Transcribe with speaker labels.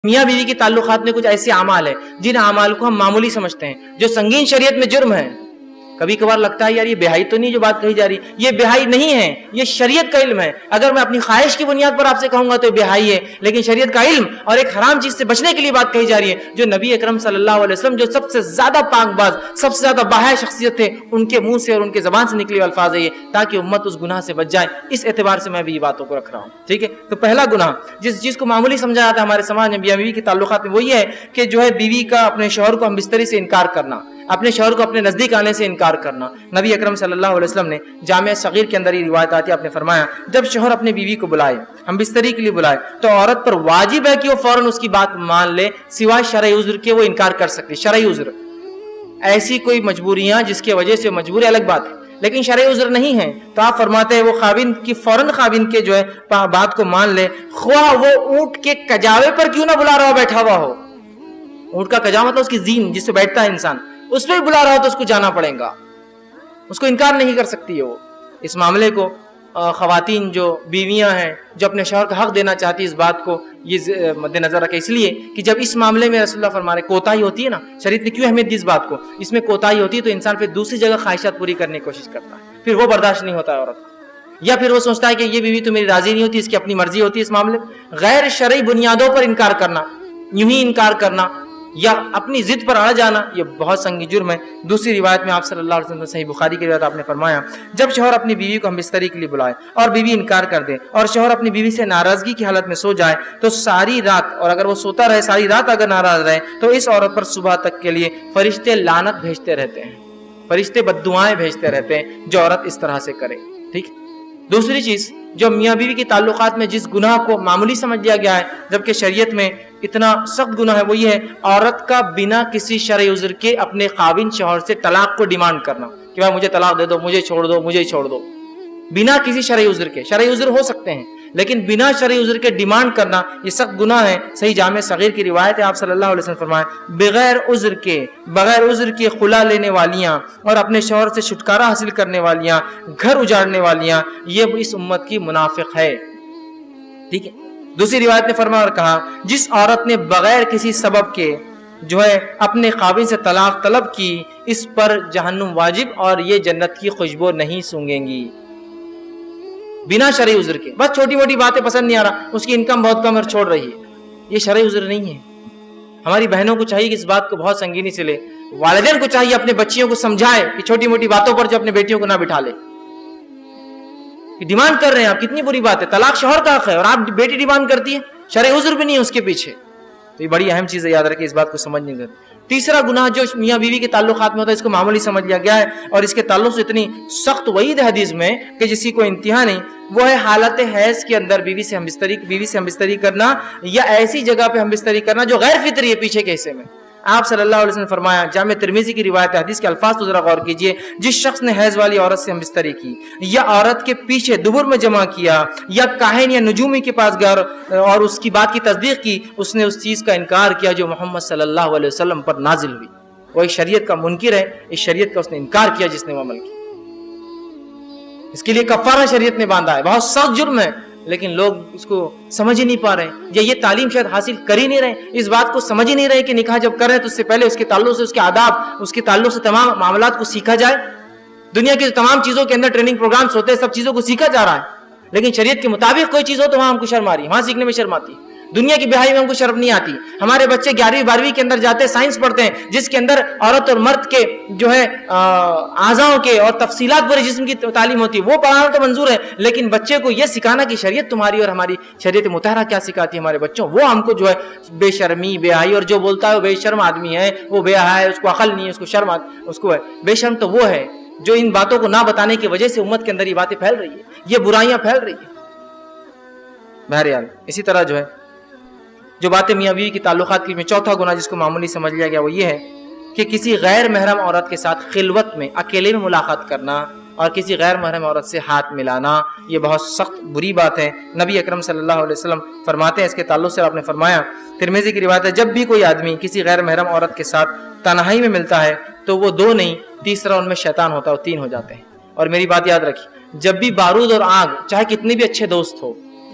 Speaker 1: میاں بیوی کے تعلقات میں کچھ ایسے اعمال ہیں جن اعمال کو ہم معمولی سمجھتے ہیں، جو سنگین شریعت میں جرم ہے۔ کبھی کبھار لگتا ہے یار یہ بہائی تو نہیں جو بات کہی جا رہی، یہ بہائی نہیں ہے، یہ شریعت کا علم ہے۔ اگر میں اپنی خواہش کی بنیاد پر آپ سے کہوں گا تو بہائی ہے، لیکن شریعت کا علم اور ایک حرام چیز سے بچنے کے لیے بات کہی جا رہی ہے، جو نبی اکرم صلی اللہ علیہ وسلم جو سب سے زیادہ پاک باز، سب سے زیادہ باحیا شخصیت تھے، ان کے منہ سے اور ان کے زبان سے نکلے ہوئے الفاظ ہے یہ، تاکہ امت اس گناہ سے بچ جائے۔ اس اعتبار سے میں بھی یہ باتوں کو رکھ رہا ہوں، ٹھیک ہے۔ تو پہلا گناہ جس چیز کو معمولی سمجھا جاتا ہے ہمارے سماج میں میاں بیوی کے تعلقات میں، وہ یہ ہے کہ جو ہے بیوی کا اپنے شوہر کو ہم بستری سے انکار کرنا، اپنے شوہر کو اپنے نزدیک آنے سے انکار کرنا۔ نبی اکرم صلی اللہ علیہ وسلم نے جامع صغیر کے اندر یہ روایت آتی ہے، آپ نے فرمایا جب شوہر اپنے بیوی کو بلائے، ہم بستری کے لیے بلائے، تو عورت پر واجب ہے کہ وہ فوراً اس کی بات مان لے، سوائے شرعی عذر کے وہ انکار کر سکتی۔ شرعی عذر، ایسی کوئی مجبوریاں جس کی وجہ سے مجبوری الگ بات ہے، لیکن شرعی عذر نہیں ہے تو آپ فرماتے ہیں وہ خاوند کی فوراً خاوند کے جو ہے بات کو مان لے، خواہ وہ اونٹ کے کجاوے پر کیوں نہ بلا رہا ہو، بیٹھا ہوا ہو۔ اونٹ کا کجاوہ مطلب اس کی زین جس سے بیٹھتا ہے انسان، اس پہ بلا رہا ہو تو اس کو جانا پڑے گا، اس کو انکار نہیں کر سکتی ہے وہ۔ اس معاملے کو خواتین جو بیویاں ہیں جو اپنے شوہر کا حق دینا چاہتی اس بات کو یہ مد نظر رکھے، اس لیے کہ جب اس معاملے میں رسول اللہ فرما رہے کوتاہی ہوتی ہے نا، شریعت نے کیوں اہمیت دی اس بات کو، اس میں کوتاہی ہوتی ہے تو انسان پھر دوسری جگہ خواہشات پوری کرنے کی کوشش کرتا ہے، پھر وہ برداشت نہیں ہوتا ہے عورت کو، یا پھر وہ سوچتا ہے کہ یہ بیوی تو میری راضی نہیں ہوتی، اس کی اپنی مرضی ہوتی ہے۔ اس معاملے میں غیر شرعی بنیادوں پر انکار کرنا، یوں ہی انکار کرنا یا اپنی ضد پر اڑ جانا، یہ بہت سنگین جرم ہے۔ دوسری روایت میں آپ صلی اللہ علیہ وسلم صحیح بخاری کی روایت آپ نے فرمایا جب شوہر اپنی بیوی کو ہم بستری کے لیے بلائے اور بیوی انکار کر دے اور شوہر اپنی بیوی سے ناراضگی کی حالت میں سو جائے تو ساری رات، اور اگر وہ سوتا رہے ساری رات اگر ناراض رہے تو اس عورت پر صبح تک کے لیے فرشتے لعنت بھیجتے رہتے ہیں، فرشتے بددعائیں بھیجتے رہتے ہیں جو عورت اس طرح سے کرے، ٹھیک۔ دوسری چیز جو میاں بیوی کے تعلقات میں جس گناہ کو معمولی سمجھ لیا گیا ہے جبکہ شریعت میں اتنا سخت گناہ ہے، وہ یہ ہے عورت کا بنا کسی شرعی عذر کے اپنے خاوند شوہر سے طلاق کو ڈیمانڈ کرنا کہ بھائی مجھے طلاق دے دو، مجھے چھوڑ دو، مجھے چھوڑ دو، بنا کسی شرعی عذر کے۔ شرعی عذر ہو سکتے ہیں لیکن بنا شرعی عذر کے ڈیمانڈ کرنا یہ سخت گناہ ہے۔ صحیح جامع صغیر کی روایت ہے، آپ صلی اللہ علیہ وسلم فرمائے بغیر عذر کے خلا لینے والیاں اور اپنے شوہر سے چھٹکارا حاصل کرنے والیاں، گھر اجاڑنے والیاں، یہ اس امت کی منافق ہے، ٹھیک ہے۔ دوسری روایت نے فرمایا اور کہا جس عورت نے بغیر کسی سبب کے جو ہے اپنے خاوند سے طلاق طلب کی، اس پر جہنم واجب اور یہ جنت کی خوشبو نہیں سونگیں گی، بنا شرعی عذر کے۔ بس چھوٹی موٹی باتیں پسند نہیں آ رہا، اس کی انکم بہت کم اور چھوڑ رہی ہے، یہ شرعی عذر نہیں ہے۔ ہماری بہنوں کو چاہیے کہ اس بات کو بہت سنگینی سے لے، والدین کو چاہیے اپنے بچیوں کو سمجھائے کہ چھوٹی موٹی باتوں پر جو اپنے بیٹیوں کو نہ بٹھا لے۔ ڈیمانڈ کر رہے ہیں آپ، کتنی بری بات ہے، طلاق شوہر کا حق ہے اور آپ بیٹی ڈیمانڈ کرتی ہے، شرعی عذر بھی نہیں ہے اس کے پیچھے، تو یہ بڑی اہم چیز ہے، یاد رکھیں اس بات کو سمجھنے کی۔ تیسرا گناہ جو میاں بیوی کے تعلقات میں ہوتا ہے اس کو معمولی سمجھ لیا گیا ہے اور اس کے تعلق سے اتنی سخت وعید حدیث میں کہ جس کی کوئی انتہا نہیں، وہ ہے حالت حیض کے اندر بیوی سے ہم بستری کرنا یا ایسی جگہ پہ ہم بستری کرنا جو غیر فطری ہے پیچھے کے حصے میں۔ آپ صلی اللہ علیہ وسلم نے فرمایا، جامع ترمذی کی روایت حدیث کے الفاظ تو ذرا غور کیجئے، جس شخص نے حیض والی عورت سے ہم بستری کی یا عورت کے پیچھے دبر میں جمع کیا یا کاہن یا نجومی کے پاس گیا اور اس کی بات کی تصدیق کی، اس نے اس چیز کا انکار کیا جو محمد صلی اللہ علیہ وسلم پر نازل ہوئی۔ وہ ایک شریعت کا منکر ہے، اس شریعت کا اس نے انکار کیا جس نے وہ عمل کیا، اس کے لیے کفارہ شریعت نے باندھا ہے، بہت سخت جرم ہے، لیکن لوگ اس کو سمجھ ہی نہیں پا رہے یا یہ تعلیم شاید حاصل کر ہی نہیں رہے، اس بات کو سمجھ ہی نہیں رہے کہ نکاح جب کر رہے ہیں تو اس سے پہلے اس کے تعلق سے، اس کے آداب، اس کے تعلق سے تمام معاملات کو سیکھا جائے۔ دنیا کی تمام چیزوں کے اندر ٹریننگ پروگرامز ہوتے ہیں، سب چیزوں کو سیکھا جا رہا ہے، لیکن شریعت کے مطابق کوئی چیز ہو تو وہاں ہم کو شرم آ رہی ہے، وہاں سیکھنے میں شرم آتی ہے۔ دنیا کی بہائی میں ہم کو شرم نہیں آتی۔ ہمارے بچے 11ویں 12ویں کے اندر جاتے ہیں، سائنس پڑھتے ہیں جس کے اندر عورت اور مرد کے جو ہے اعضاءوں کے اور تفصیلات پورے جسم کی تعلیم ہوتی ہے، وہ پڑھانا تو منظور ہے، لیکن بچے کو یہ سکھانا کہ شریعت تمہاری اور ہماری شریعت مطہرہ کیا سکھاتی ہے ہمارے بچوں، وہ ہم کو جو ہے بے شرمی، بے حیائی، اور جو بولتا ہے وہ بے شرم آدمی ہے، وہ بے حیا ہے، اس کو عقل نہیں ہے، اس کو شرم اس کو ہے۔ بے شرم تو وہ ہے جو ان باتوں کو نہ بتانے کی وجہ سے امت کے اندر یہ باتیں پھیل رہی ہے، یہ برائیاں پھیل رہی ہیں۔ بہرحال اسی طرح جو ہے جو باتیں میاں بیوی کی تعلقات کی میں چوتھا گناہ جس کو معمولی سمجھ لیا گیا وہ یہ ہے کہ کسی غیر محرم عورت کے ساتھ خلوت میں اکیلے میں ملاقات کرنا اور کسی غیر محرم عورت سے ہاتھ ملانا، یہ بہت سخت بری بات ہے۔ نبی اکرم صلی اللہ علیہ وسلم فرماتے ہیں اس کے تعلق سے، آپ نے فرمایا، ترمذی کی روایت ہے، جب بھی کوئی آدمی کسی غیر محرم عورت کے ساتھ تنہائی میں ملتا ہے تو وہ 2 نہیں، تیسرا ان میں شیطان ہوتا ہے، وہ 3 ہو جاتے ہیں۔ اور میری بات یاد رکھیے، جب بھی بارود اور آگ، چاہے کتنے بھی اچھے دوست ہو،